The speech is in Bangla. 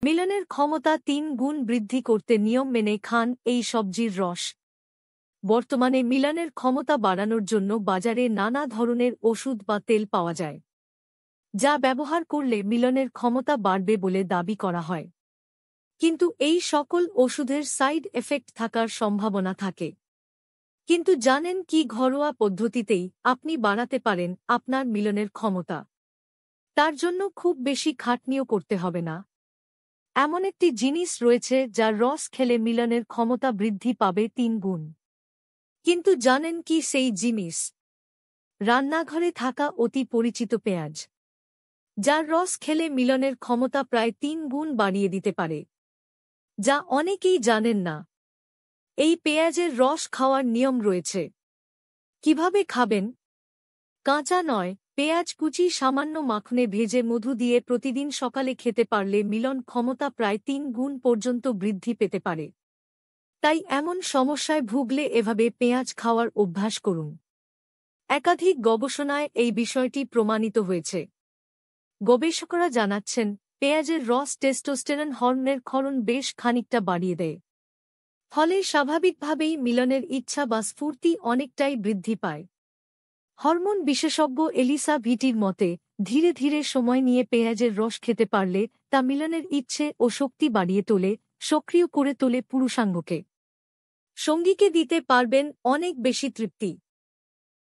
মিলনের ক্ষমতা ৩ গুণ বৃদ্ধি করতে নিয়ম মেনে খান এই সবজির রস। বর্তমানে মিলনের ক্ষমতা বাড়ানোর জন্য বাজারে নানা ধরনের ওষুধ বা তেল পাওয়া যায়, যা ব্যবহার করলে মিলনের ক্ষমতা বাড়বে বলে দাবি করা হয়। কিন্তু এই সকল ওষুধের সাইড এফেক্ট থাকার সম্ভাবনা থাকে। কিন্তু জানেন কি ঘরোয়া পদ্ধতিতেই আপনি বাড়াতে পারেন আপনার মিলনের ক্ষমতা? তার জন্য খুব বেশি খাটনিও করতে হবে না। এমন একটি জিনিস রয়েছে যার রস খেলে মিলনের ক্ষমতা বৃদ্ধি পাবে ৩ গুণ। কিন্তু জানেন কি সেই জিনিস? রান্নাঘরে থাকা অতি পরিচিত পেঁয়াজ, যার রস খেলে মিলনের ক্ষমতা প্রায় ৩ গুণ বাড়িয়ে দিতে পারে, যা অনেকেই জানেন না। এই পেঁয়াজের রস খাওয়ার নিয়ম রয়েছে। কিভাবে খাবেন? কাঁচা নয়, পেঁয়াজ কুচি সামান্য মাখনে ভেজে মধু দিয়ে প্রতিদিন সকালে খেতে পারলে মিলন ক্ষমতা প্রায় ৩ গুণ পর্যন্ত বৃদ্ধি পেতে পারে। তাই এমন সমস্যায় ভুগলে এভাবে পেঁয়াজ খাওয়ার অভ্যাস করুন। একাধিক গবেষণায় এই বিষয়টি প্রমাণিত হয়েছে। গবেষকরা জানাচ্ছেন, পেঁয়াজের রস টেস্টোস্টেরন হরমোনের ক্ষরণ বেশ খানিকটা বাড়িয়ে দেয়। ফলে স্বাভাবিকভাবেই মিলনের ইচ্ছা বা স্ফূর্তি অনেকটাই বৃদ্ধি পায়। হরমোন বিশেষজ্ঞ এলিসা ভিটির মতে, ধীরে ধীরে সময় নিয়ে পেঁয়াজের রস খেতে পারলে তা মিলনের ইচ্ছে ও শক্তি বাড়িয়ে তোলে, সক্রিয় করে তোলে পুরুষাঙ্গকে। সঙ্গীকে দিতে পারবেন অনেক বেশি তৃপ্তি।